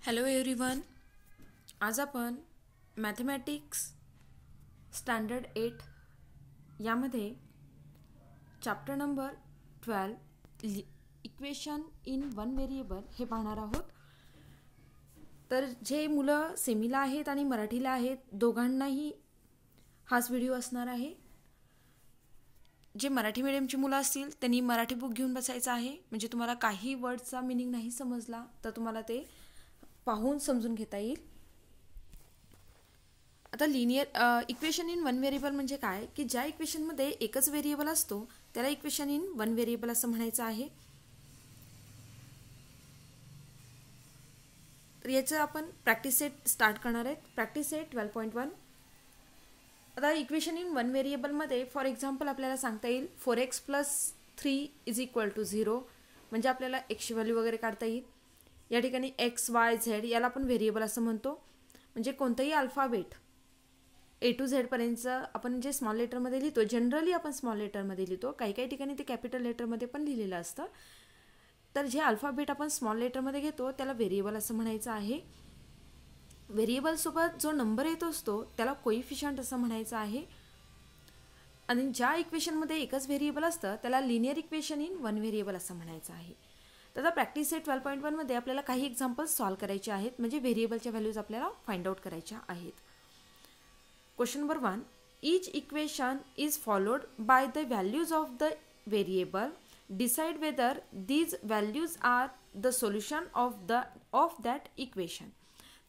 Hello everyone. आज आपण mathematics standard 8 यामध्ये chapter number 12 equation in one variable हे पाहणार आहोत. तर जे मुलं सेमीला आहेत आणि मराठीला आहेत दोघांनाही हाच व्हिडिओ असणार आहे. जे मराठी मीडियमची मुलं असतील त्यांनी मराठी बुक घेऊन बसायचं आहे. म्हणजे तुम्हाला काही वर्डचा मीनिंग नाही समजला तर तुम्हाला ते पाहून समजून घेता येईल. आता linear equation in one variable म्हणजे काय की ज्या इक्वेशनमध्ये एकच व्हेरिएबल असतो त्याला इक्वेशन इन वन व्हेरिएबल असं म्हणायचं आहे. तर याचं आपण प्रॅक्टिस सेट स्टार्ट करणार आहेत. Practice set 12.1. आता इक्वेशन इन वन व्हेरिएबलमध्ये फॉर एक्झाम्पल आपल्याला सांगता येईल 4x + 3 = 0 म्हणजे आपल्याला एक्सची व्हॅल्यू वगैरे काढता येईल. या ठिकाणी एक्स वाय झेड याला आपण व्हेरिएबल असं म्हणतो. म्हणजे कोणताही अल्फाबेट ए टू झेड पर्यंत आपण जे स्मॉल लेटरमध्ये लिहितो जनरली आपण स्मॉल लेटरमध्ये लिहितो. काही काही ठिकाणी ते कॅपिटल लेटरमध्ये पण लिहिलेलं असतं. तर जे अल्फाबेट आपण स्मॉल लेटरमध्ये घेतो त्याला व्हेरिएबल असं म्हणायचं आहे. व्हेरिएबलसोबत जो नंबर येत असतो त्याला कोइफिशियंट असं म्हणायचं आहे. आणि ज्या इक्वेशनमध्ये एकच व्हेरिएबल असतं त्याला linear equation in one variable असं म्हणायचं आहे. तर आता प्रॅक्टिस सेट 12.1 मध्ये आपल्याला काही एक्झाम्पल्स सॉल्व्ह करायचे आहेत. म्हणजे व्हेरिएबलच्या व्हॅल्यूज आपल्याला फाइंड आउट करायच्या आहेत. Question number 1. Each equation is followed by the values of the variable. Decide whether these values are the solution of that equation.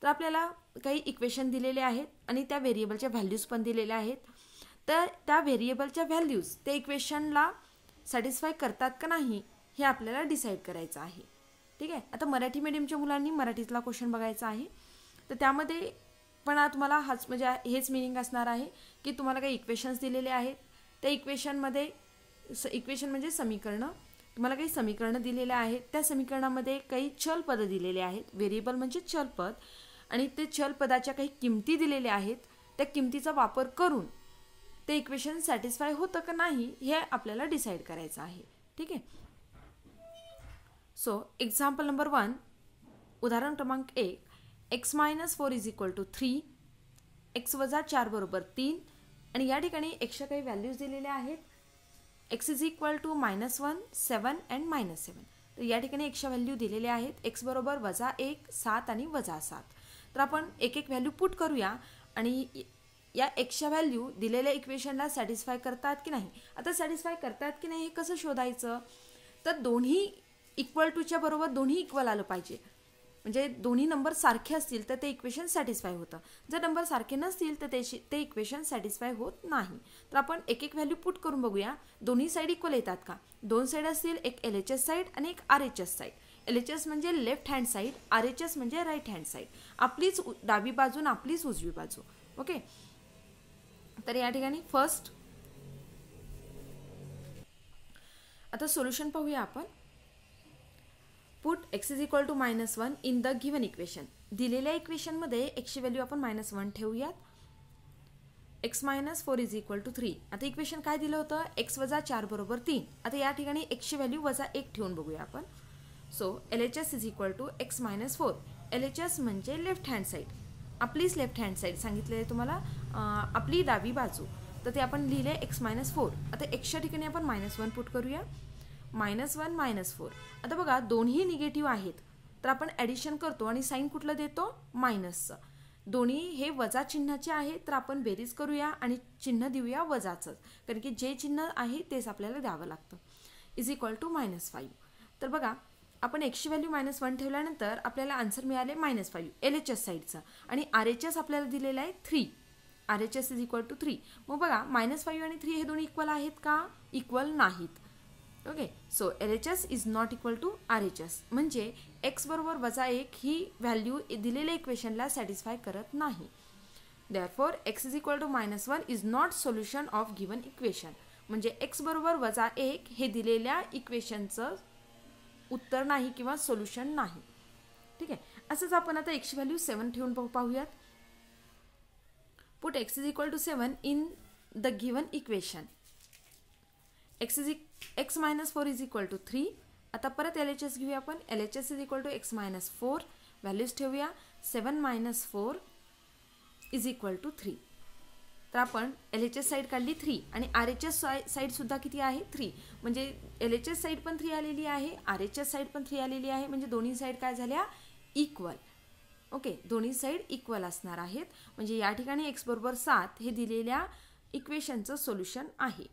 तर आपल्याला काही इक्वेशन दिलेले आहेत आणि त्या व्हेरिएबलच्या व्हॅल्यूज पण दिलेल्या आहेत. तर त्या व्हेरिएबलच्या व्हॅल्यूज त्या इक्वेशनला सॅटिस्फाय करतात का नाही हे आपल्याला डिसाईड करायचं आहे. ठीक आहे. आता मराठी मीडियमच्या मुलांनी मराठीतला क्वेश्चन बघायचा आहे. तर त्यामध्ये पण तुम्हाला हाच म्हणजे हेच मिनिंग असणार आहे की तुम्हाला काही इक्वेशन्स दिलेले आहेत. त्या इक्वेशनमध्ये इक्वेशन म्हणजे समीकरणं. तुम्हाला काही समीकरणं दिलेले आहेत. त्या समीकरणामध्ये काही चलपदं दिलेले आहेत. व्हेरिएबल म्हणजे चलपद आणि ते चलपदाच्या काही किमती दिलेल्या आहेत. त्या किमतीचा वापर करून ते इक्वेशन सॅटिस्फाय होतं का नाही हे आपल्याला डिसाईड करायचं आहे. ठीक आहे. So example number 1. उदाहरण क्रमांक 1. x - 4 = 3. x - 4 = 3 आणि या ठिकाणी xच्या काही व्हॅल्यूज दिलेल्या आहेत. x = -1 7 and -7. तर या ठिकाणी xच्या व्हॅल्यू दिलेल्या आहेत. x = -1 7 आणि -7. तर आपण एक एक व्हॅल्यू पुट करूया आणि या xच्या व्हॅल्यू दिलेल्या इक्वेशनला सॅटिस्फाय करतात की नाही. आता सॅटिस्फाय करतात की नाही हे कसं शोधायचं. तर दोन्ही इक्वल टूच्या बरोबर दोन्ही इक्वल आलं पाहिजे. म्हणजे दोन्ही नंबर सारखे असतील तर ते इक्वेशन सॅटिस्फाय होतं. जर नंबर सारखे नसतील तर ते इक्वेशन सॅटिस्फाय होत नाही. तर आपण एक एक व्हॅल्यू पुट करून बघूया. दोन्ही साईड इक्वल येतात का. दोन साईड असतील, एक LHS साईड आणि एक RHS साईड. LHS म्हणजे लेफ्ट हँड साईड, RHS म्हणजे राईट हँड साईड. आपलीच डावी बाजू आणि आपलीच उजवी बाजू. ओके. तर या ठिकाणी फर्स्ट आता सोल्युशन पाहूया आपण. Put x = -1 in the given equation. दिलेल्या इक्वेशनमध्ये xची व्हॅल्यू आपण -1 ठेवूयात. x - 4 = 3. आता इक्वेशन काय दिलं होतं. x - 4 = 3. आता या ठिकाणी xची व्हॅल्यू -1 ठेवून बघूया आपण. So LHS = x - 4. LHS म्हणजे लेफ्ट हँड साईड. आपलीच लेफ्ट हँड साईड सांगितलेलं आहे तुम्हाला, आपली डावी बाजू. तर ते आपण लिहिले x - 4. आता xच्या ठिकाणी आपण -1 पुट करूया. -1 -4. आता बघा दोन्ही निगेटिव्ह आहेत तर आपण ॲडिशन करतो आणि साईन कुठलं देतो मायनसचं. दोन्ही हे वजा चिन्हाचे आहेत तर आपण बेरीज करूया आणि चिन्ह देऊया वजाचं. कारण की जे चिन्ह आहे तेच आपल्याला द्यावं लागतं. = -5. तर बघा आपण xची व्हॅल्यू -1 ठेवल्यानंतर आपल्याला आन्सर मिळाले -5 LHS साईडचं आणि RHS आपल्याला दिलेलं आहे 3. RHS = 3. मग बघा -5 आणि 3 हे दोन्ही इक्वल आहेत का. इक्वल नाहीत. Okay. So LHS is not equal to RHS म्हणजे x = -1 ही व्हॅल्यू दिलेल्या इक्वेशनला सॅटिस्फाय करत नाही. Therefore x = -1 is not solution of given equation. म्हणजे x = -1 हे दिलेल्या इक्वेशनचं उत्तर नाही किंवा सोल्युशन नाही. ठीक आहे. असंच आपण आता xची व्हॅल्यू 7 ठेवून पाहूयात. Put x = 7 in the given equation. x - 4 = 3. आता परत LHS घेऊया आपण. LHS = x - 4 व्हॅल्यूज ठेवूया. 7 - 4 = 3. तर आपण LHS साईड काढली 3 आणि RHS साईड सुद्धा किती आहे 3. म्हणजे LHS साईड पण 3 आलेली आहे, RHS साईड पण 3 आलेली आहे. म्हणजे दोन्ही साईड काय झाल्या इक्वल. ओके, दोन्ही साईड इक्वल असणार आहेत. म्हणजे या ठिकाणी x बरोबर 7 हे दिलेल्या इक्वेशनचं सोल्युशन आहे.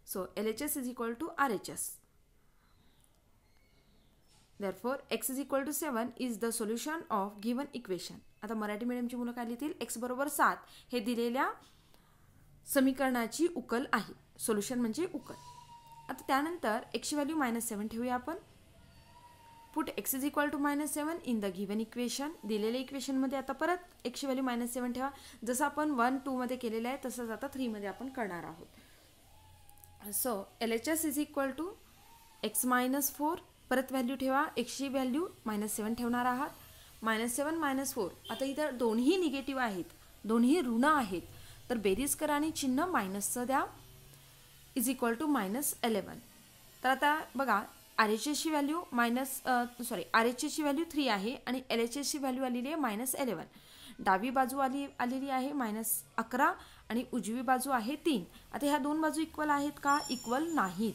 So LHS = RHS. Therefore x = 7 is the solution of given equation. आता मराठी मीडियमची मुलं काय लिहितील, x बरोबर 7 हे दिलेल्या समीकरणाची उकल आहे. सोल्युशन म्हणजे उकल. आता त्यानंतर x ची व्हॅल्यू -7 ठेवूया आपण. Put x = -7 in the given equation. दिलेल्या इक्वेशनमध्ये आता परत x ची व्हॅल्यू -7 ठेवा. जसं आपण 1, 2 मध्ये केलेलं आहे तसंच आता 3 मध्ये आपण करणार आहोत. So LHS = x - 4. परत व्हॅल्यू ठेवा. x ची व्हॅल्यू -7 ठेवणार आहात. -7 - 4. आता इथं दोन्ही निगेटिव्ह आहेत, दोन्ही ऋण आहेत. तर बेरीज करा आणि चिन्ह मायनसचं द्या. =-11. तर आता बघा RHS ची व्हॅल्यू RHS ची व्हॅल्यू 3 आहे आणि LHS ची व्हॅल्यू आलेली आहे -11. डावी बाजू आलेली आहे -11 आणि उजवी बाजू आहे 3. आता ह्या दोन बाजू इक्वल आहेत का, इक्वल नाहीत.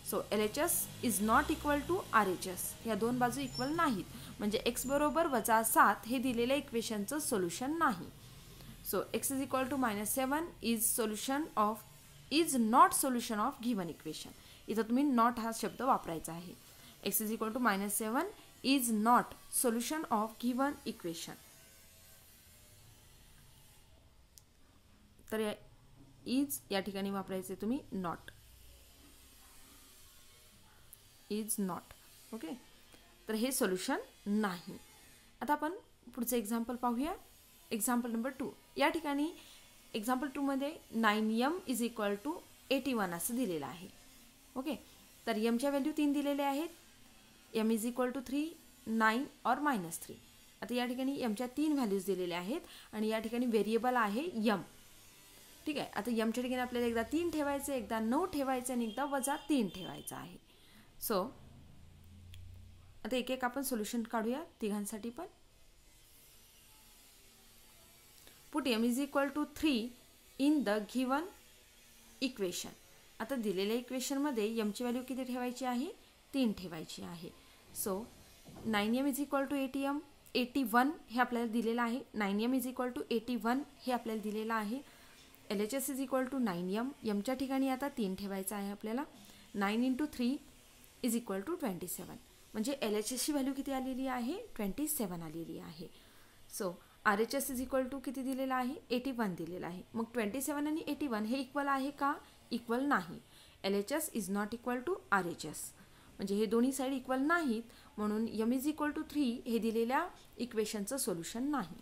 So LHS is not equal to RHS. ह्या दोन बाजू इक्वल नाहीत. म्हणजे x बरोबर -7 हे दिलेल्या इक्वेशनचं सोल्युशन नाही. So x = -7 is not solution of given equation. इथं तुम्ही नॉट हा शब्द वापरायचा आहे. x = -7 is not solution of given equation. तर इज या ठिकाणी वापरायचे तुम्ही नॉट. Is not. ओके, तर हे सोल्युशन नाही. आता आपण पुढचं एक्झाम्पल पाहूया. Example number 2. या ठिकाणी एक्झाम्पल 2 मध्ये 9m = 81 असं दिलेलं आहे. ओके, तर mच्या व्हॅल्यू 3 दिलेले आहेत. m = 3, 9 और -3. आता या ठिकाणी mच्या 3 व्हॅल्यूज दिलेल्या आहेत आणि या ठिकाणी व्हेरिएबल आहे m. ठीक आहे. आता mच्या ठिकाणी आपल्याला एकदा 3 ठेवायचं, एकदा 9 ठेवायचं आणि एकदा -3 ठेवायचं आहे. सो आता एक एक आपण सोल्युशन काढूया तिघांसाठी पण. Put m = 3 in the given equation. आता दिलेल्या इक्वेशनमध्ये m ची व्हॅल्यू किती ठेवायची आहे, 3 ठेवायची आहे. सो 9m = 81 हे आपल्याला दिलेलं आहे. 9m = 81 हे आपल्याला दिलेलं आहे. LHS = 9m. mच्या ठिकाणी आता 3 ठेवायचं आहे आपल्याला. 9 × 3 = 27. म्हणजे LHS ची व्हॅल्यू किती आलेली आहे, 27 आलेली आहे. सो RHS = किती दिलेला आहे, 81 दिलेला आहे. मग 27 आणि 81 हे इक्वल आहे का, इक्वल नाही. LHS is not equal to RHS. म्हणजे हे दोन्ही साईड इक्वल नाहीत, म्हणून m = 3 हे दिलेल्या इक्वेशनचं सोल्युशन नाही.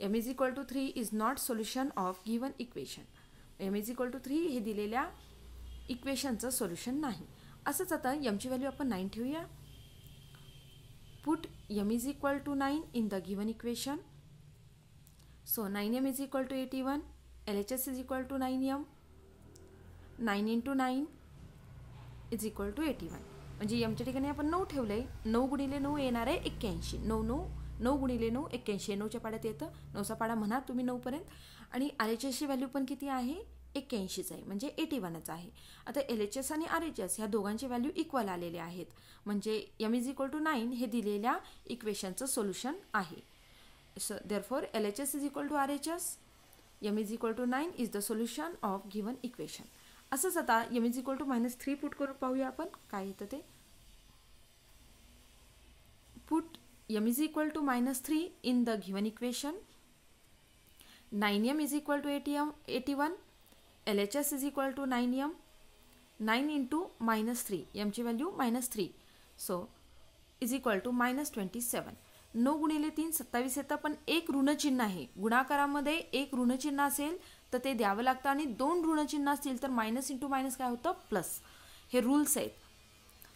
m = 3 is not solution of given equation. m = 3 हे दिलेल्या इक्वेशनचं सोल्युशन नाही. असंच आता m ची व्हॅल्यू आपण 9 ठेवूया. Put m = 9 in the given equation. So 9m = 81. LHS = 9m. 9 × 9 = 81. म्हणजे mच्या ठिकाणी आपण 9 ठेवलंय. 9 × 9 येणार आहे 81. 9 × 9 81. 9च्या पाड्यात येतं. 9चा पाडा म्हणा तुम्ही 9 पर्यंत. आणि RHS ची व्हॅल्यू पण किती आहे, 81च आहे, म्हणजे 81च आहे. आता LHS आणि RHS ह्या दोघांची व्हॅल्यू इक्वल आलेले आहेत. म्हणजे m = 9 हे दिलेल्या इक्वेशनचं सोल्युशन आहे. So therefore LHS = RHS. m = 9 is the solution of given equation. असंच आता m = -3 पुट करून पाहूया आपण काय येतं ते. Put m = -3 in the given equation. 9m = 81. LHS = 9m. 9 × -3 m ची व्हॅल्यू -3. सो = -27. 9 × 3 27 येतं, पण एक ऋणचिन्ह आहे. गुणाकारामध्ये एक ऋणचिन्ह असेल तर ते द्यावं लागतं आणि 2 ऋणचिन्ह असतील तर मायनस × मायनस काय होतं, प्लस. हे रूल्स आहेत,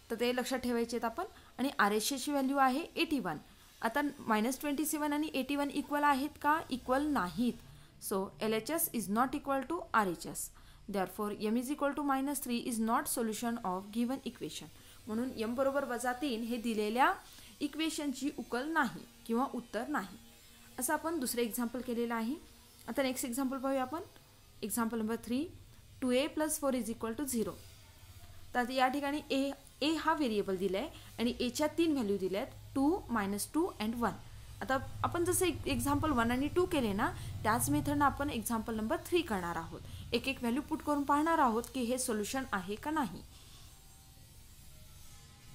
तर ते लक्षात ठेवायचे आहेत आपण. आणि RHS ची व्हॅल्यू आहे 81. आता -27 आणि 81 इक्वल आहेत का, इक्वल नाहीत. So LHS is not equal to RHS. Therefore m = -3 is not solution of given equation. म्हणून m = -3 हे दिलेल्या इक्वेशनची उकल नाही किंवा उत्तर नाही. असं आपण दुसरं एक्झाम्पल केलेलं आहे. आता नेक्स्ट एक्झाम्पल पाहूया आपण. Example number 3, 2a + 4 = 0. तर या ठिकाणी ए हा व्हेरिएबल दिला आहे आणि एच्या 3 व्हॅल्यू दिल्या आहेत, 2, -2 and 1. आता आपण जसं एक्झाम्पल 1 आणि 2 केले ना, त्याच मेथडनं आपण एक्झाम्पल नंबर 3 करणार आहोत. एक एक व्हॅल्यू पुट करून पाहणार आहोत की हे सोल्युशन आहे का नाही.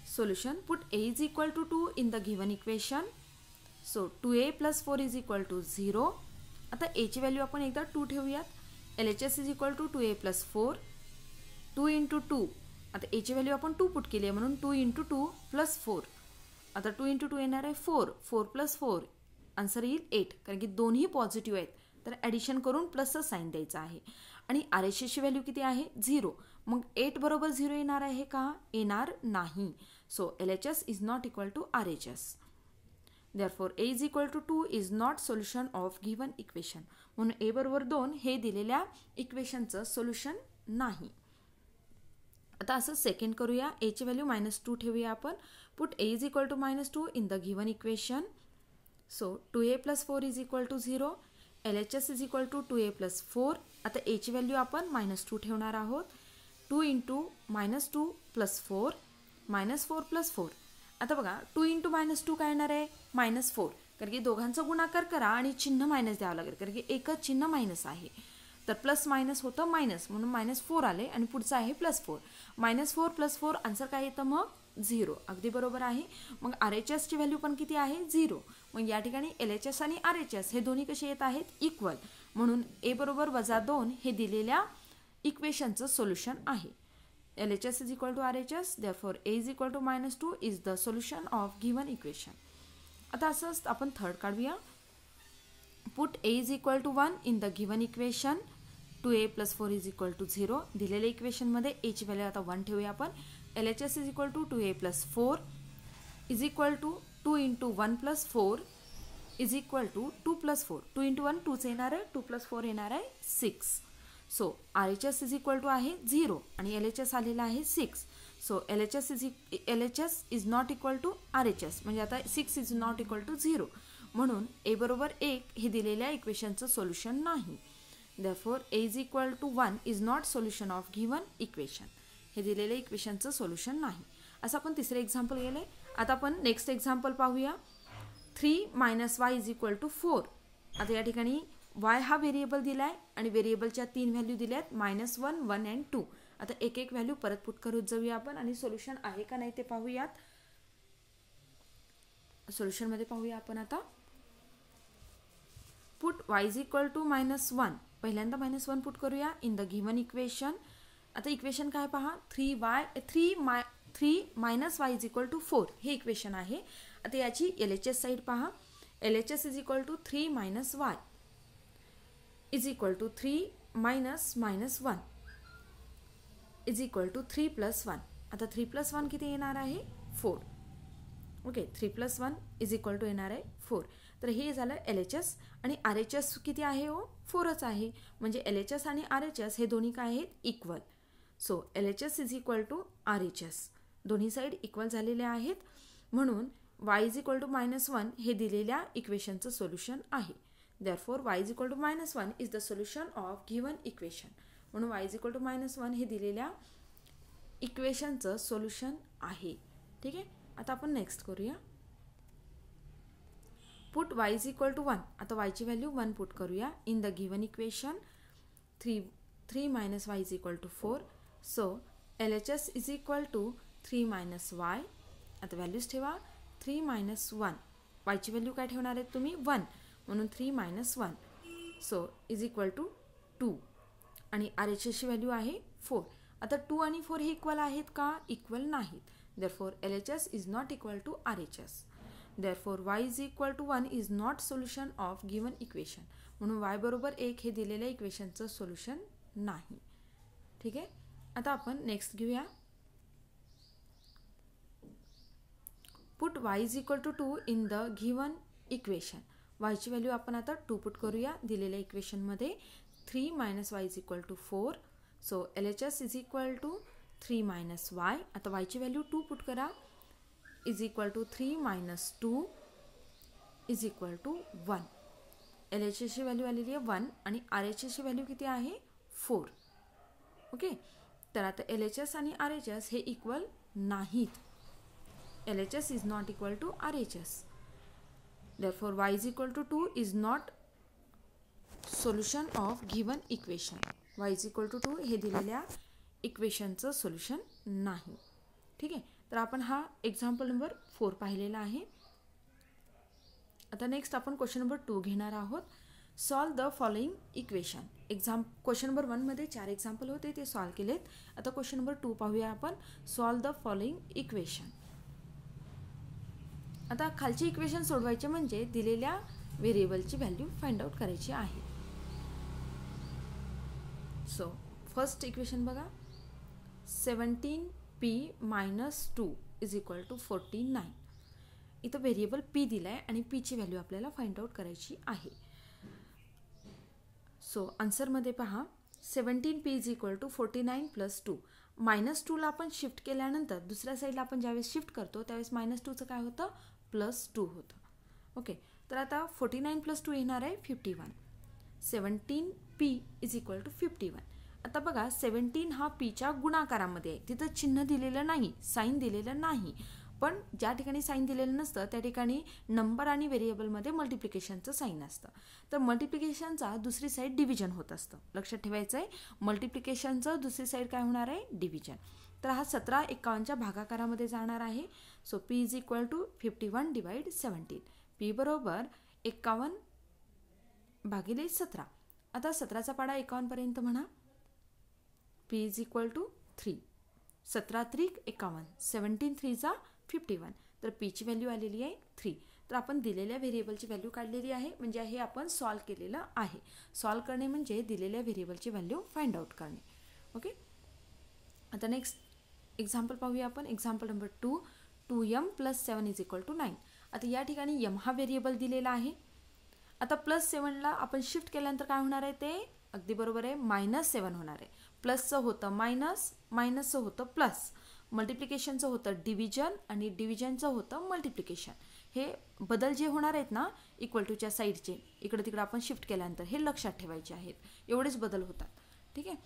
Solution, put a = 2 in the given equation. So 2a + 4 = 0. आता a ची व्हॅल्यू आपण एकदा 2 ठेवूयात. LHS = 2a + 4, 2 × 2. आता a ची व्हॅल्यू आपण 2 पुट केली आहे म्हणून 2 × 2 + 4. आता 2 × 2 येणार आहे 4, 4 + 4 आन्सर येईल 8, कारण की दोन्ही पॉझिटिव्ह आहेत. तर ॲडिशन करून प्लसचं साईन द्यायचं आहे. आणि RHSची व्हॅल्यू किती आहे 0. मग 8 बरोबर 0 येणार आहे का, येणार नाही. So LHS is not equal to RHS. Therefore a = 2 is not solution of given equation. म्हणून a बरोबर 2 हे दिलेल्या इक्वेशनचं सोल्युशन नाही. आता असं सेकंड करूया. a ची व्हॅल्यू -2 ठेवूया आपण. Put a = -2 in the given equation. So 2a + 4 = 0. LHS = 2a + 4. आता a ची व्हॅल्यू आपण -2 ठेवणार आहोत. 2 × -2 + 4, -4 + 4. आता बघा 2 × -2 काय येणार आहे -4, कारण की दोघांचा गुणाकार करा आणि चिन्ह मायनस द्यावं लागेल, कारण की एकच चिन्ह मायनस आहे. तर प्लस मायनस होतं मायनस, म्हणून -4 आले आणि पुढचं आहे +4. -4 + 4 आन्सर काय येतं मग 0. अगदी बरोबर आहे. मग RHSची व्हॅल्यू पण किती आहे 0. मग या ठिकाणी LHS आणि RHS हे दोन्ही कसे येत आहेत इक्वल. म्हणून a बरोबर -2 हे दिलेल्या इक्वेशनचं सोल्युशन आहे. LHS = RHS. Therefore a = -2 is the solution of given equation. आता असंच आपण थर्ड काढूया. Put a = 1 in the given equation. 2a + 4 = 0. दिलेल्या इक्वेशनमध्ये a ची व्हॅल्यू आता 1 ठेवूया आपण. LHS = 2a + 4 = 2 × 1 + 4 = 2 + 4. 2 × 1 2 येणार आहे, 2 + 4 येणार आहे 6. सो RHS आहे 0 आणि LHS आलेला आहे 6. So LHS is not equal to RHS, म्हणजे आता 6 इज नॉट इक्वल टू 0. म्हणून a बरोबर 1 हे दिलेल्या इक्वेशनचं सोल्युशन नाही. Therefore a = 1 is not solution of given equation. हे दिलेल्या इक्वेशनचं सोल्युशन नाही. असं आपण तिसरे एक्झाम्पल गेले. आता आपण नेक्स्ट एक्झाम्पल पाहूया. 3 - y = 4. आता या ठिकाणी y हा व्हेरिएबल दिला आहे आणि व्हेरिएबलच्या 3 व्हॅल्यू दिल्या आहेत -1, 1 and 2. आता एक एक व्हॅल्यू परत पुट करत जाऊया आपण आणि सोल्युशन आहे का नाही ते पाहूयात. सोल्युशनमध्ये पाहूया आपण आता. Put y = -1. पहिल्यांदा -1 पुट करूया इन द गिवन इक्वेशन. आता इक्वेशन काय पहा, 3 - y = 4 हे इक्वेशन आहे. आता याची LHS साईड पहा. LHS = 3 - y = 3 - -1 = 3 + 1. आता 3 + 1 किती येणार आहे 4. ओके, 3 + 1 = येणार आहे 4. तर हे झालं LHS आणि RHS किती आहे हो 4च आहे. म्हणजे LHS आणि RHS हे दोन्ही काय आहेत इक्वल. सो LHS = RHS दोन्ही साईड इक्वल झालेले आहेत. म्हणून y = -1 हे दिलेल्या इक्वेशनचं सोल्युशन आहे. Therefore y = -1 is the solution of given equation. म्हणून y = -1 हे दिलेल्या इक्वेशनचं सोल्युशन आहे. ठीक आहे. आता आपण नेक्स्ट करूया. Put y = 1. आता y ची व्हॅल्यू 1 पुट करूया in the given equation. 3 - y = 4. So LHS = 3 - y. आता व्हॅल्यूज ठेवा. 3 - 1. y ची व्हॅल्यू काय ठेवणार आहे तुम्ही 1, म्हणून 3 - 1. सो = 2 आणि RHSची व्हॅल्यू आहे 4. आता 2 आणि 4 हे इक्वल आहेत का, इक्वल नाहीत. Therefore LHS is not equal to RHS. Therefore y = 1 is not solution of given equation. म्हणून y बरोबर 1 हे दिलेल्या इक्वेशनचं सोल्युशन नाही. ठीक आहे. आता आपण नेक्स्ट घेऊया. Put y = 2 in the given equation. y ची व्हॅल्यू आपण आता 2 पुट करूया दिलेल्या इक्वेशनमध्ये. 3 - y = 4. So LHS = 3 - y. आता y ची व्हॅल्यू 2 पुट करा. Is equal to 3 minus 2 is equal to 1. L H एसची व्हॅल्यू आलेली आहे 1 आणि आर एच एसची व्हॅल्यू किती आहे 4. ओके, तर आता एल एच एस आणि आर एच एस हे इक्वल नाहीत. L H S is not equal to R H S. Therefore, y is equal to 2 is not solution of given equation. y is equal to 2 हे दिलेल्या इक्वेशनचं solution नाही. ठीक आहे, तर आपण हा एक्झाम्पल नंबर 4 पाहिलेला आहे. आता नेक्स्ट आपण क्वेश्चन नंबर 2 घेणार आहोत. Solve the following equation. Question number 1 मध्ये 4 एक्झाम्पल होते ते सॉल्व केलेत. आता क्वेश्चन नंबर 2 पाहूया आपण. Solve the following equation. आता खालची इक्वेशन सोडवायचे म्हणजे दिलेल्या व्हेरिएबलची व्हॅल्यू फाइंड आउट करायची आहे. सो फर्स्ट इक्वेशन बघा. 17p minus 2 is equal to 49. इथं व्हेरिएबल p दिलाय आणि p ची व्हॅल्यू आपल्याला फाइंड आउट करायची आहे. सो आन्सरमध्ये पहा 17p is equal to 49 plus 2. Minus 2ला आपण शिफ्ट केल्यानंतर दुसऱ्या साईडला आपण ज्यावेळेस शिफ्ट करतो त्यावेळेस मायनस 2चं काय होतं प्लस 2 होतं. ओके, तर आता 49 प्लस 2 येणार आहे 51. 17p is equal to 51. आता बघा 17 हा पीच्या गुणाकारामध्ये आहे. तिथं चिन्ह दिलेलं नाही, साईन दिलेलं नाही. पण ज्या ठिकाणी साईन दिलेलं नसतं त्या ठिकाणी नंबर आणि व्हेरिएबलमध्ये मल्टिप्लिकेशनचं साईन असतं. तर मल्टिप्लिकेशनचा दुसरी साईड डिव्हिजन होत असतं. लक्षात ठेवायचं आहे, मल्टिप्लिकेशनचं दुसरी साईड काय होणार आहे डिव्हिजन. तर हा 17 51च्या भागाकारामध्ये जाणार आहे. So p is equal to 51 divide 17. p बरोबर 51 भागिले 17. आता 17चा पाडा 51 पर्यंत म्हणा. p is equal to 3. 17 त्रिक 51, 17 3 51. तर p ची व्हॅल्यू आलेली आहे 3. तर आपण दिलेल्या व्हेरिएबलची व्हॅल्यू काढलेली आहे, म्हणजे हे आपण सॉल्व केलेलं आहे. सॉल्व करणे म्हणजे दिलेल्या व्हेरिएबलची व्हॅल्यू फाइंड आउट करणे. ओके, आता नेक्स्ट एक्झाम्पल पाहूया आपण. Example number 2. 2m plus 7 is equal to 9. आता या ठिकाणी m हा व्हेरिएबल दिलेला आहे. आता प्लस 7ला आपण शिफ्ट केल्यानंतर काय होणार आहे ते अगदी बरोबर आहे -7 होणार आहे. प्लसचं होतं मायनस, मायनसचं होतं प्लस. मल्टिप्लिकेशनचं होतं डिव्हिजन आणि डिव्हिजनचं होतं मल्टिप्लिकेशन. हे बदल जे होणार आहेत ना इक्वल टूच्या साईडचे इकडे तिकडे आपण शिफ्ट केल्यानंतर हे लक्षात ठेवायचे आहेत. एवढेच बदल होतात. ठीक आहे,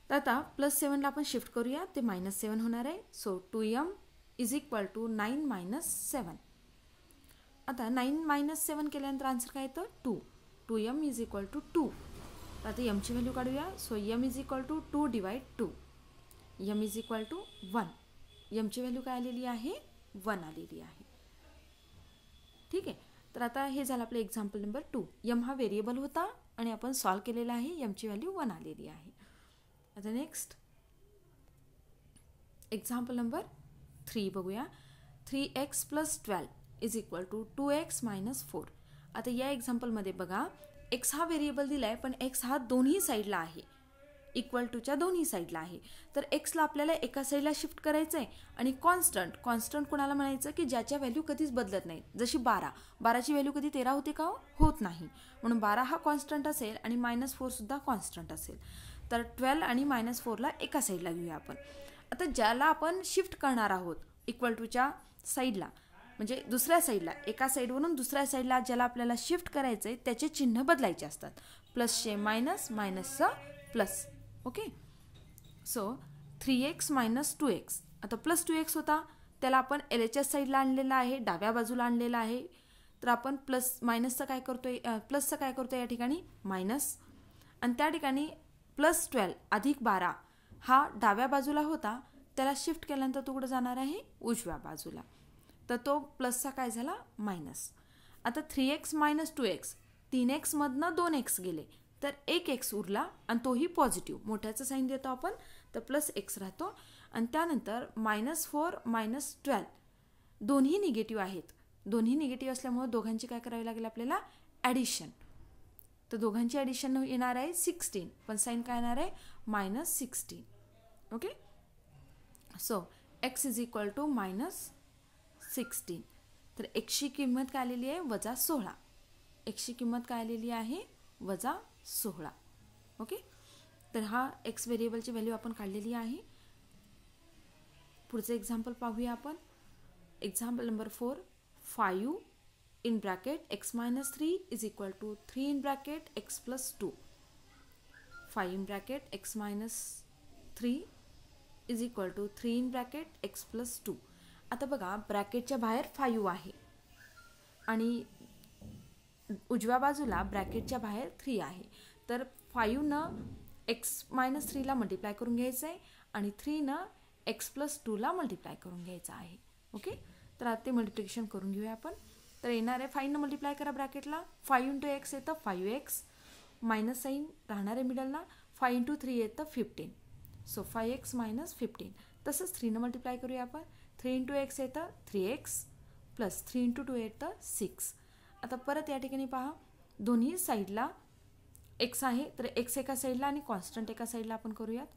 तर आता +7ला आपण शिफ्ट करूया, ते -7 होणार आहे. So 2m is equal to 9 minus 7. आता 9 - 7 केल्यानंतर आन्सर काय येतं 2. 2m is equal to 2. तर आता m ची व्हॅल्यू काढूया. So m is equal to 2 divide 2. m is equal to 1. m ची व्हॅल्यू काय आलेली आहे 1 आलेली आहे. ठीक आहे, तर आता हे झालं आपलं एक्झाम्पल नंबर 2. m हा व्हेरिएबल होता आणि आपण सॉल्व केलेला आहे. m ची व्हॅल्यू 1 आलेली आहे. आता नेक्स्ट एक्झाम्पल नंबर 3 बघूया. 3x plus 12 is equal to 2x minus 4. आता या एक्झाम्पलमध्ये बघा x हा व्हेरिएबल दिला आहे, पण x हा दोन्ही साईडला आहे, इक्वल टूच्या दोन्ही साईडला आहे. तर एक्सला आपल्याला एका साईडला शिफ्ट करायचं आहे आणि कॉन्स्टंट कोणाला म्हणायचं की ज्याच्या व्हॅल्यू कधीच बदलत नाही. जशी 12ची व्हॅल्यू कधी 13 होते का होत नाही, म्हणून 12 हा कॉन्स्टंट असेल आणि -4 सुद्धा कॉन्स्टंट असेल. तर 12 आणि -4ला एका साईडला घेऊया आपण. आता ज्याला आपण शिफ्ट करणार आहोत इक्वल टूच्या साईडला म्हणजे दुसऱ्या साईडला, एका साईडवरून दुसऱ्या साईडला ज्याला आपल्याला शिफ्ट करायचं आहे त्याचे चिन्ह बदलायचे असतात. प्लसचे मायनस, मायनसचं प्लस. Okay, so 3x minus 2x. आता प्लस 2x होता त्याला आपण LHS साईडला आणलेला आहे, डाव्या बाजूला आणलेला आहे. तर आपण प्लसचं काय करतोय या ठिकाणी मायनस, आणि त्या ठिकाणी +12 अधिक 12 हा डाव्या बाजूला होता, त्याला शिफ्ट केल्यानंतर तो कुठं जाणार आहे उजव्या बाजूला. तर तो प्लसचा काय झाला मायनस. आता 3x मायनस 2x, 3x मधनं 2x गेले तर 1x उरला आणि तोही पॉझिटिव्ह, मोठ्याचं साईन देतो आपण, तर +x राहतो. आणि त्यानंतर -4 मायनस 12 दोन्ही निगेटिव्ह आहेत. दोन्ही निगेटिव्ह असल्यामुळे दोघांची काय करावी लागेल आपल्याला ॲडिशन. तर दोघांची ॲडिशन येणार आहे 16, पण साईन काय येणार आहे -16. Okay, so x is equal to -16. तर x ची किंमत काय आलेली आहे -16. x ची किंमत काय आलेली आहे -16. ओके, तर हा x व्हेरिएबलची व्हॅल्यू आपण काढलेली आहे. पुढचं एक्झाम्पल पाहूया आपण. Example number 4 5 in bracket x minus 3 is equal to 3 in bracket x plus 2. 5 in bracket x minus 3 is equal to 3 in bracket x plus 2. आता बघा ब्रॅकेटच्या बाहेर 5 आहे आणि उजव्या बाजूला ब्रॅकेटच्या बाहेर 3 आहे. तर 5 न x minus 3 ला मल्टिप्लाय करून घ्यायचं आहे आणि 3 न x plus 2 ला मल्टिप्लाय करून घ्यायचं आहे. ओके, तर आता ते मल्टिप्लिकेशन करून घेऊया आपण. तर येणार आहे 5 न मल्टिप्लाय करा ब्रॅकेटला. 5 इंटू एक्स येतं 5x, मायनस साईन राहणार आहे मिडलला. 5 इंटू 3 येतं 15. So 5x minus 15. तसंच 3 न मल्टिप्लाय करूया आपण. 3 इंटू एक्स येतं 3x प्लस 3 इंटू 2 येतं 6. आता परत या ठिकाणी पहा, दोन्ही साईडला x आहे, तर x एका साईडला आणि कॉन्स्टंट एका साईडला आपण करूयात.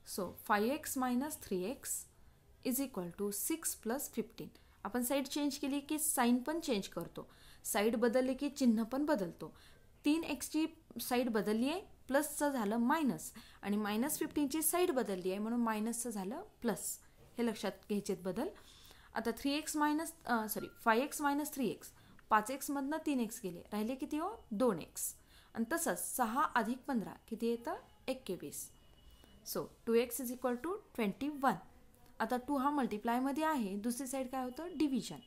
So 5x minus 3x is equal to 6 plus 15. आपण साईड चेंज केली की साईन पण चेंज करतो, साईड बदलली की चिन्ह पण बदलतो. 3xची साईड बदलली आहे, प्लसचं झालं मायनस, आणि मायनस 15ची साईड बदलली आहे म्हणून मायनसचं झालं प्लस. हे लक्षात घ्यायचेत बदल. आता 5x मायनस 3x 5x मधनं 3x गेले, राहिले किती हो 2x. आणि तसंच 6 अधिक 15 किती येतं 21. So 2x is equal to 21. आता 2 हा मल्टिप्लायमध्ये आहे, दुसरी साईड काय होतं division.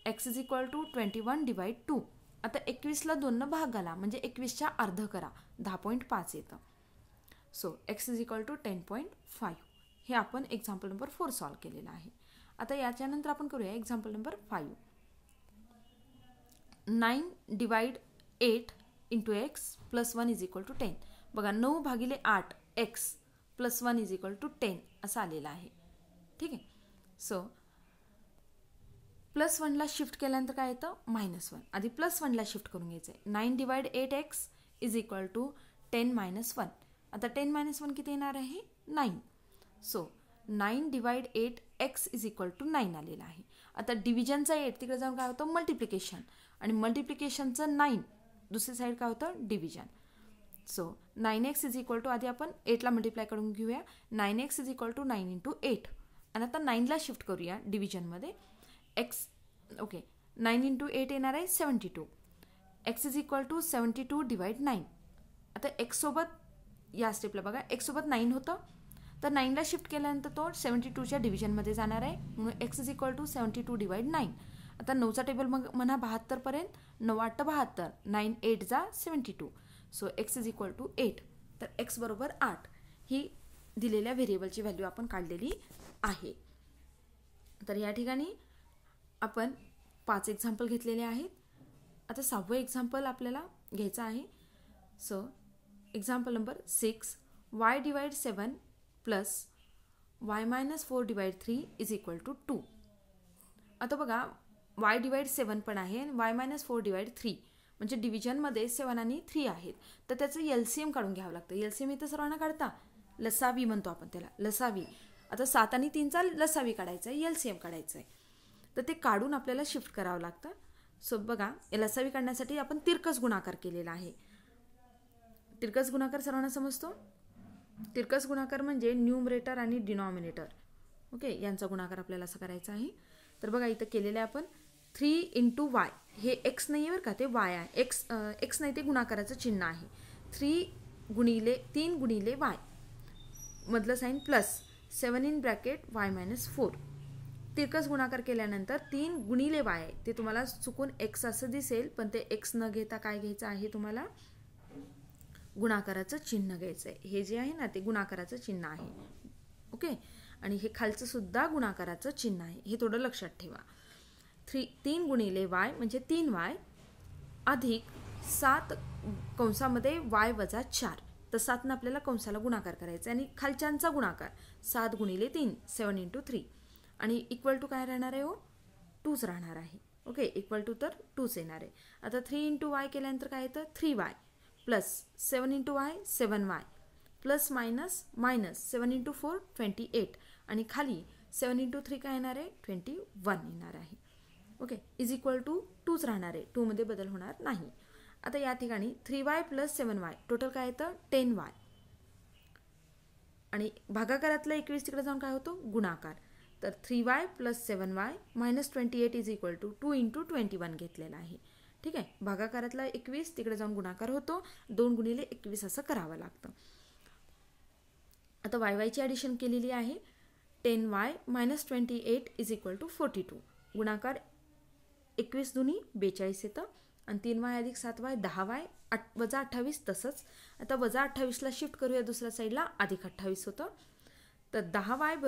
x is equal to 21 divide 2. आता 21ला 2 भाग घाला म्हणजे 21च्या अर्ध करा, 10.5 येतं. So x is equal to 10.5. हे आपण एक्झाम्पल नंबर 4 सॉल्व केलेलं आहे. आता याच्यानंतर आपण करूया example number 5. 9 divide 8 into x plus 1 is equal to 10. बघा 9 भागिले 8 x plus 1 is equal to 10 असं आलेलं आहे. ठीक आहे. सो प्लस 1ला शिफ्ट केल्यानंतर काय येतं -1. आधी प्लस 1ला शिफ्ट करून घ्यायचं आहे. 9 divide 8x is equal to 10 minus 1. आता 10 मायनस 1 किती येणार आहे 9. So 9 divide 8x is equal to 9 आलेला आहे. आता डिव्हिजनचा 8 तिकडे जाऊन काय होतं मल्टिप्लिकेशन, आणि मल्टिप्लिकेशनचं 9 दुसरी साईड काय होतं division. So 9x is equal to, आधी आपण 8ला मल्टिप्लाय करून घेऊया. 9x is equal to 9 into 8. आणि आता 9ला शिफ्ट करूया डिव्हिजनमध्ये. एक्स ओके 9 इंटू 8 येणार आहे 72. X is equal to 72 divide 9. आता एक्स सोबत या स्टेपला बघा, एक्स सोबत 9 होतं, तर 9ला शिफ्ट केल्यानंतर तो 72च्या डिव्हिजनमध्ये जाणार आहे म्हणून x is equal to 72 divide 9. आता 9चा टेबल मग म्हणा 72 पर्यंत. 9 8 72, 9 8 जा 72. So x is equal to 8. तर एक्स बरोबर 8 ही दिलेल्या व्हेरिएबलची व्हॅल्यू आपण काढलेली आहे. तर या ठिकाणी आपण 5 एक्झाम्पल घेतलेले आहेत. आता 6वं एक्झाम्पल आपल्याला घ्यायचं आहे. So example number 6 y divide 7 plus y minus 4 divide 3 is equal to 2. आता बघा y डिवाइड 7 पण आहे आणि y मायनस 4 डिवाइड 3 म्हणजे डिव्हिजनमध्ये 7 आणि 3 आहेत, तर त्याचं LCM काढून घ्यावं लागतं. LCM इथं सर्वांना काढता, लसावी म्हणतो आपण त्याला, लसावी. आता 7 आणि 3चा लसावी काढायचा आहे, LCM काढायचं आहे, तर ते काढून आपल्याला शिफ्ट करावं लागतं. सो बघा लसावी काढण्यासाठी आपण तिरकस गुणाकार केलेला आहे. तिरकस गुणाकार सर्वांना समजतो. तिरकस गुणाकार म्हणजे न्यूमरेटर आणि डिनॉमिनेटर, ओके, यांचा गुणाकार आपल्याला असं करायचा आहे. तर बघा इथं केलेलं आहे आपण 3 इंटू वाय. हे एक्स नाही आहे बरं का, ते वाय आहे. एक्स नाही, ते गुणाकाराचं चिन्ह आहे. 3 गुणिले वाय मधलं sign plus 7 in bracket y minus 4. तिरकस गुणाकार केल्यानंतर 3 गुणिले वाय आहे, ते तुम्हाला चुकून एक्स असं दिसेल, पण ते एक्स न घेता काय घ्यायचं आहे तुम्हाला गुणाकाराचं चिन्ह घ्यायचं आहे. हे जे आहे ना ते गुणाकाराचं चिन्ह आहे. ओके, आणि हे खालचं सुद्धा गुणाकाराचं चिन्ह आहे, हे थोडं लक्षात ठेवा. 3 गुणिले वाय म्हणजे 3y अधिक 7 कंसामध्ये y वजा 4. तर 7 ने आपल्याला कंसाला गुणाकार करायचा आणि खालच्यांचा गुणाकार 7 गुणिले 3 7 इंटू 3 आणि इक्वल टू काय राहणार आहे हो 2च राहणार आहे. ओके, इक्वल टू तर 2च येणार आहे. आता 3 इंटू वाय केल्यानंतर काय येतं 3y plus 7 into Y 7y plus minus 7 into 4 28 आणि खाली 7 इंटू 3 काय येणार आहे 21 येणार आहे. ओके, इज इक्वल टू 2च राहणार आहे, 2 मध्ये बदल होणार नाही. आता या ठिकाणी 3y प्लस 7y टोटल काय येतं 10y आणि भागाकारातलं 21 तिकडे जाऊन काय होतो गुणाकार. तर 3y + 7y - 28 = 2 × 21 घेतलेला आहे. ठीक आहे, भागाकारातला 21 तिकडे जाऊन गुणाकार होतो, 2 × 21 असं करावं लागतं. आता y ची ॲडिशन केलेली आहे. 10y - 28 = 42. गुणाकार 21 दुनी 42 येतं आणि 3y + 7y 10y - 28 तसंच. आता 28ला शिफ्ट करूया दुसऱ्या साईडला, +28 होतं. तर 10y =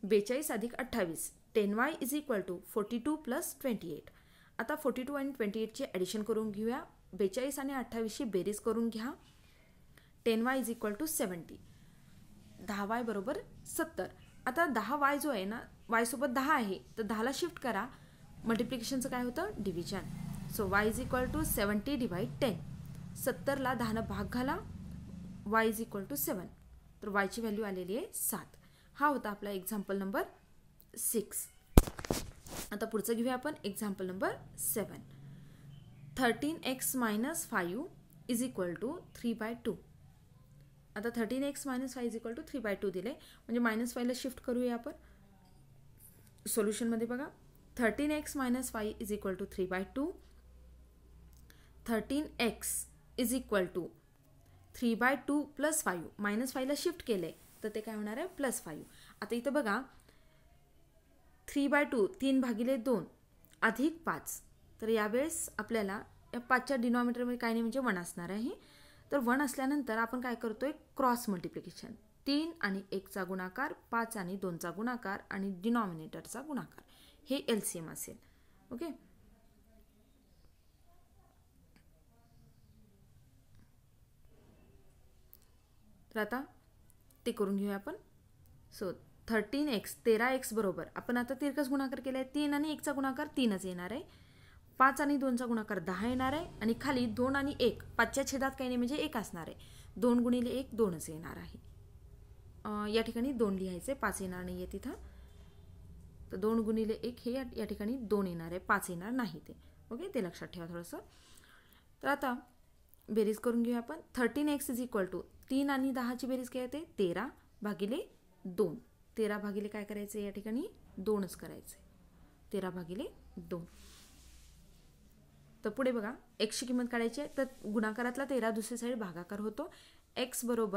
42 + 28. 10y = 42 + 28. आता 42 आणि 28ची ॲडिशन करून घेऊया. 42 आणि 28ची बेरीज करून घ्या. 10y = 70. 10y = 70. आता 10y जो आहे ना, y सोबत 10 आहे, तर 10ला शिफ्ट करा. मल्टिप्लिकेशनचं काय होतं? डिव्हिजन. So y = 70 / 10. 70ला 10नं भाग घाला, y = 7. तर y ची व्हॅल्यू आलेली आहे 7. हा होता आपला एक्झाम्पल नंबर 6. आता पुढचं घेऊया आपण एक्झाम्पल नंबर 7. 13x - 5 = 3/2. आता 13x - 5 = 3/2 दिले, म्हणजे -5ला शिफ्ट करूया आपण सोल्युशनमध्ये. बघा, 13x - 5 = 3/2. 13x = 3/2 + 5. -5ला शिफ्ट केले तर ते काय होणार आहे? +5. आता इथं बघा, 3/2 3/2 अधिक 5. तर यावेळेस आपल्याला या 5च्या डिनॉमिनेटरमध्ये काय नाही म्हणजे 1 असणार आहे. तर 1 असल्यानंतर आपण काय करतोय? Cross multiplication. 3 आणि 1चा गुणाकार, 5 आणि 2चा गुणाकार आणि डिनॉमिनेटरचा गुणाकार, हे LCM असेल. ओके, तर आता ते करून घेऊया आपण. सो 13x बरोबर आपण आता तिरकस गुणाकार केला आहे. 3 आणि 1चा गुणाकार 3च येणार आहे. 5 आणि 2चा गुणाकार 10 येणार आहे. आणि खाली 2 आणि 1 5च्या छेदात काही नाही म्हणजे 1 असणार आहे. 2 × 1 2च येणार आहे. या ठिकाणी 2 लिहायचे, 5 येणार नाही आहे तिथं. तर 2 × 1 हे या ठिकाणी 2 येणार आहे, 5 येणार नाही ते. ओके, ते लक्षात ठेवा थोडंसं. तर आता बेरीज करून घेऊया आपण. 13x = 3 आणि 10ची बेरीज काय येते? 13/2. 13 काय करायचे? या ठिकाणी 2च करायचे. 13/2. तर पुढे बघा, x ची किंमत काढायची आहे. तर गुणाकारातला 13 दुसरी साईड भागाकार होतो. x = 13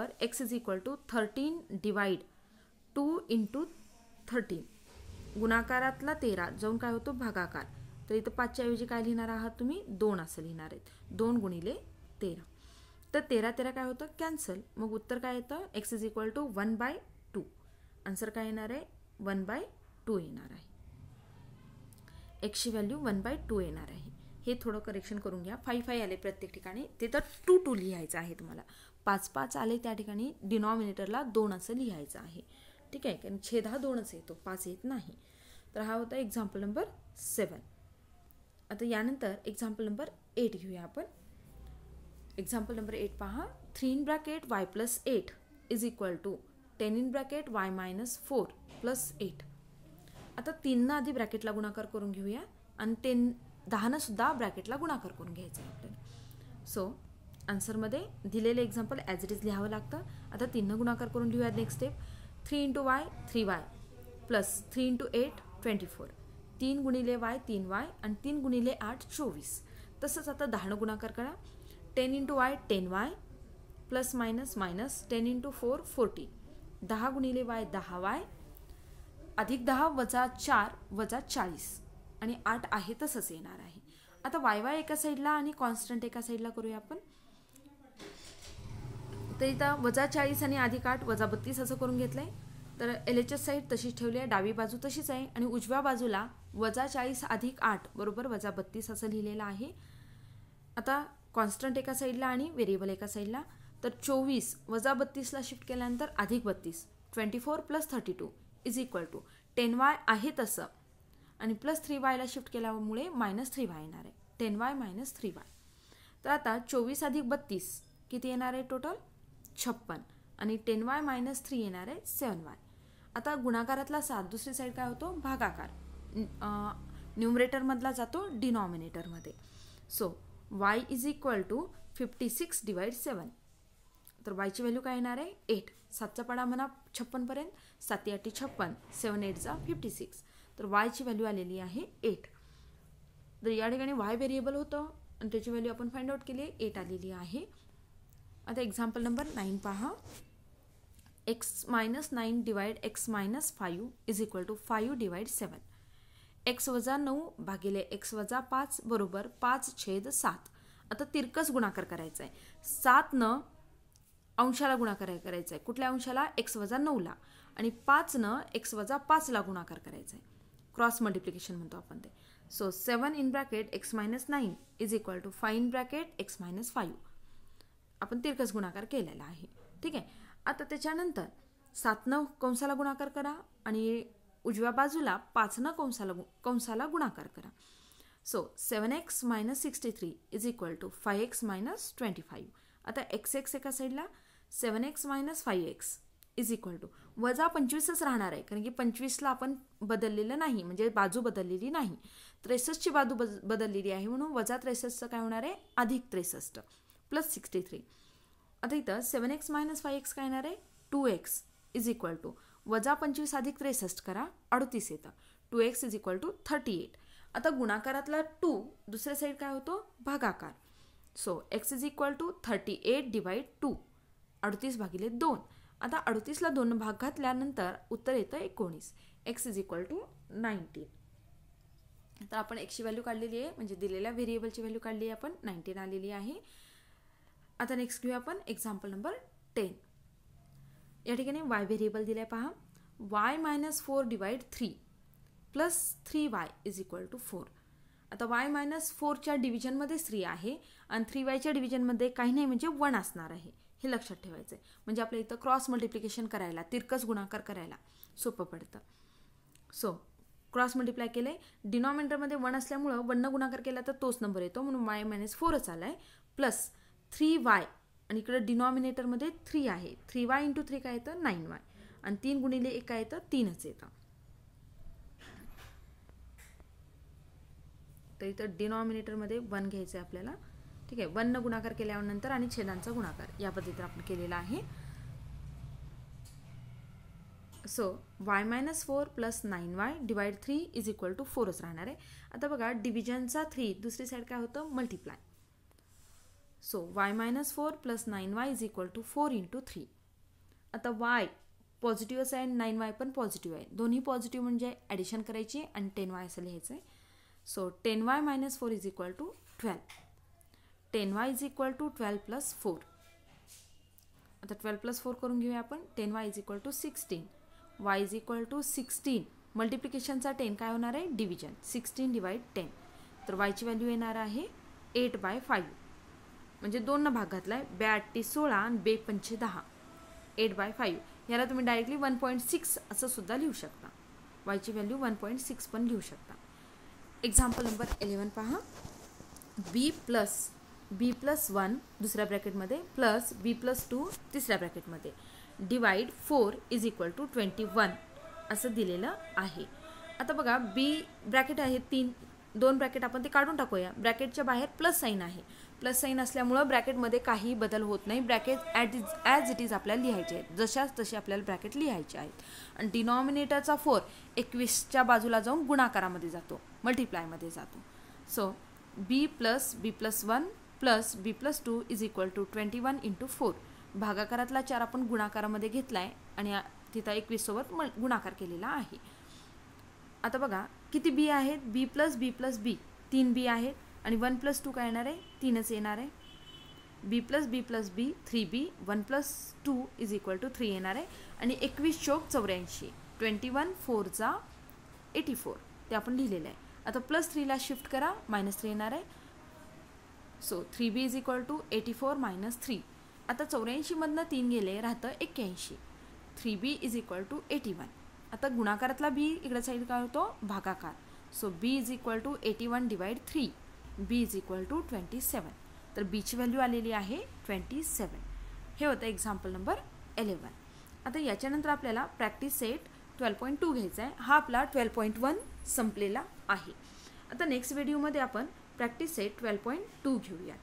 / 2 × 13. गुणाकारातला 13 जाऊन काय होतो? भागाकार. तर इथं 5च्या ऐवजी काय लिहिणार आहात तुम्ही? 2 असं लिहिणार आहेत. 2 × 13. तर 13 काय होतं? कॅन्सल. मग उत्तर काय येतं? x = 1/2. आन्सर काय येणार आहे? 1/2 येणार आहे. x ची व्हॅल्यू 1/2 येणार आहे. हे थोडं करेक्शन करून घ्या. 5 आले प्रत्येक ठिकाणी, ते तर 2 लिहायचं आहे तुम्हाला. 5 आले त्या ठिकाणी डिनॉमिनेटरला 2 असं लिहायचं आहे. ठीक आहे, कारण छेद हा 2च येतो, 5 येत नाही. तर हा होता एक्झाम्पल नंबर 7. आता यानंतर एक्झाम्पल नंबर 8 घेऊया आपण. एक्झाम्पल नंबर 8 पहा. 3 y + 8 = 10 y - 4 + 8. आता 3 आधी ब्रॅकेटला गुणाकार करून घेऊया आणि 10 सुद्धा ब्रॅकेटला गुणाकार करून घ्यायचं आहे आपल्याला. सो आन्सरमध्ये दिलेले एक्झाम्पल ॲज इट इज लिहावं लागतं. आता 3 गुणाकार करून लिहूया. Next step. 3 × y 3y + 3 × 8 24. 3 × y 3y आणि 3 × 8 24. तसंच आता 10 गुणाकार करा. 10 × y 10y + - 10 × 4 40. 10 × y 10y अधिक 10 - 4 - 40 आणि 8 आहे तसंच येणार आहे. आता y एका साईडला आणि कॉन्स्टंट एका साईडला करूया आपण. तर इथं -40 आणि अधिक 8 -32 असं करून घेतलंय. तर LHS साईड तशीच ठेवली आहे, डावी बाजू तशीच आहे आणि उजव्या बाजूला -40 अधिक 8 बरोबर -32 असं लिहिलेलं आहे. आता कॉन्स्टंट एका साईडला आणि व्हेरिएबल एका साईडला. तर 24 -32ला शिफ्ट केल्यानंतर अधिक 32 24 + 32 = 10y आहे तसं आणि +3y ला शिफ्ट केल्यामुळे -3y येणार आहे. 10y - 3y. तर आता 24 अधिक 32 किती येणार आहे? टोटल 56 आणि 10y - 3 येणार आहे 7y. आता गुणाकारातला 7 दुसरी साईड काय होतो? भागाकार. न्यूमरेटरमधला जातो डिनॉमिनेटरमध्ये. So y = 56 / 7. तर वायची व्हॅल्यू काय येणार आहे 8. 7चा पाडा म्हणा 56 पर्यंत. 7 × 8 = 56, 7 × 8 = 56. तर वायची व्हॅल्यू आलेली आहे 8. तर या ठिकाणी वाय व्हेरिएबल होतं आणि त्याची व्हॅल्यू आपण फाइंड आउट केली आहे, 8 आलेली आहे. आता एक्झाम्पल नंबर 9 पहा. x - 9 divide x - 5 is equal to 5 divide 7. x - 9 भागिले x - 5 बरोबर 5/7. आता तिरकस गुणाकार करायचा आहे. 7 न अंशाला गुणाकार करायचा आहे. कुठल्या अंशाला? x - 9 ला. आणि 5 न x - 5 ला गुणाकार करायचा आहे. क्रॉस मल्टिप्लिकेशन म्हणतो आपण ते. So 7 in bracket x - 9 is equal to 5 in bracket x - 5. आपण तिरकस गुणाकार केलेला आहे. ठीक आहे. आता त्याच्यानंतर 7 न कंसाला गुणाकार करा आणि उजव्या बाजूला 5 न कंसाला गुणाकार करा. So 7x - 63 is equal to 5x - 25. आता x एका साईडला, 7x - 5x is equal to वजा 25च राहणार आहे, कारण की 25ला आपण बदललेलं नाही, म्हणजे बाजू बदललेली नाही. 63ची बाजू बदललेली आहे, म्हणून वजा 63चं काय होणार आहे? अधिक 63 प्लस 63. आता इथं 7x - 5x काय येणार आहे? 2x इज इक्वल टू वजा 25 अधिक 63 करा, 38 येतं. 2x is equal to 38. आता गुणाकारातला 2 दुसऱ्या साईड काय होतो? भागाकार. So x is equal to 38 divide 2, 38 भागिले 2. आता 38ला 2 भाग घातल्यानंतर उत्तर येतं 19. x is equal to 19. तर आपण x ची व्हॅल्यू काढलेली आहे, म्हणजे दिलेल्या व्हेरिएबलची व्हॅल्यू काढली आहे आपण, 19 आलेली आहे. आता नेक्स्ट घेऊया आपण एक्झाम्पल नंबर 10. या ठिकाणी y व्हेरिएबल दिलाय पहा. y - 4 divide 3 plus 3y is equal to 4. आता y - 4च्या डिव्हिजनमध्ये 3 आहे आणि 3yच्या डिव्हिजनमध्ये काही नाही, म्हणजे 1 असणार आहे. हे लक्षात ठेवायचं आहे. म्हणजे आपल्या इथं क्रॉस मल्टिप्लिकेशन करायला, तिरकस गुणाकार करायला सोपं पडतं. सो क्रॉस मल्टिप्लाय केले, डिनॉमिनेटरमध्ये 1 असल्यामुळं 1 न गुणाकार केला तर तोच नंबर येतो, म्हणून y - 4च आलाय. प्लस 3y आणि इकडे डिनॉमिनेटरमध्ये 3 आहे. 3y × 3 काय येतं? 9y. आणि 3 × 1 काय येतं? 3च येतं. तर इथं डिनॉमिनेटरमध्ये 1 घ्यायचं आहे आपल्याला. ठीक आहे. 1 न गुणाकार केल्यानंतर आणि छेदांचा गुणाकार या पद्धतीने आपण केलेला आहे. So y - 4 plus 9y divide 3 is equal to 4च राहणार आहे. आता बघा, डिव्हिजनचा 3 दुसरी साईड काय होतं? Multiply. So y - 4 plus 9y is equal to 4 × 3. आता y पॉझिटिव्हच आहे आणि 9y पण पॉझिटिव्ह आहे. दोन्ही पॉझिटिव्ह म्हणजे ॲडिशन करायची आणि 10y असं लिहायचं आहे. So 10y - 4 is equal to 12. 10y is equal to 12 plus 4. आता 12 प्लस 4 करून घेऊया आपण. 10y is equal to 16. y is equal to 16. मल्टिप्लिकेशनचा 10 काय होणार आहे? डिव्हिजन. 16 डिवाइड 10. तर yची व्हॅल्यू येणार आहे 8/5. म्हणजे 2 न भाग घातलाय. 2×8 = 16 आणि 2×5 = 10. 8/5. याला तुम्ही डायरेक्टली 1.6 असं सुद्धा लिहू शकता. yची व्हॅल्यू 1.6 पण लिहू शकता. एक्झाम्पल नंबर 11 पहा. b + 1 दुसऱ्या ब्रॅकेटमध्ये प्लस b + 2 तिसऱ्या ब्रॅकेटमध्ये डिवाइड 4 इज इक्वल टू 21 असं दिलेलं आहे. आता बघा, b ब्रॅकेट आहे 2 ब्रॅकेट आपण ते काढून टाकूया. ब्रॅकेटच्या बाहेर प्लस साईन आहे. प्लस साईन असल्यामुळं ब्रॅकेटमध्ये काही बदल होत नाही. ब्रॅकेट ॲज इट इज आपल्याला लिहायचे आहेत, जशाच तसे आपल्याला ब्रॅकेट लिहायचे आहेत. आणि डिनॉमिनेटरचा 4 21च्या बाजूला जाऊन गुणाकारामध्ये जातो, मल्टिप्लायमध्ये जातो. So b + b+1 plus b+2 is equal to 21 × 4. भागाकारातला 4 आपण गुणाकारामध्ये घेतलाय आणि तिथं 21 सोबत गुणाकार केलेला आहे. आता बघा, किती b आहेत? b + b+b 3 b आहेत आणि 1 + 2 काय येणार आहे? 3च येणार आहे. b + b+b 3b. 1 + 2 is equal to 3 येणार आहे. आणि 21 × 84. 21 4 = 84 ते आपण लिहिलेलं आहे. आता +3 ला शिफ्ट करा, -3 येणार आहे. So 3b is equal to 84 - 3. आता 84 मधनं 3 गेले, राहतं 81. 3b is equal to 81. आता गुणाकारातला b इकडे साईड काय होतो? भागाकार. So b is equal to 81 divide 3. b is equal to 27. तर b ची व्हॅल्यू आलेली आहे 27. हे होतं एक्झाम्पल नंबर 11. आता याच्यानंतर आपल्याला प्रॅक्टिस सेट 12.2 घ्यायचा आहे. हा आपला 12.1 संपलेला आहे. आता नेक्स्ट व्हिडिओमध्ये आपण प्रॅक्टिस सेट 12.2 घेऊयात.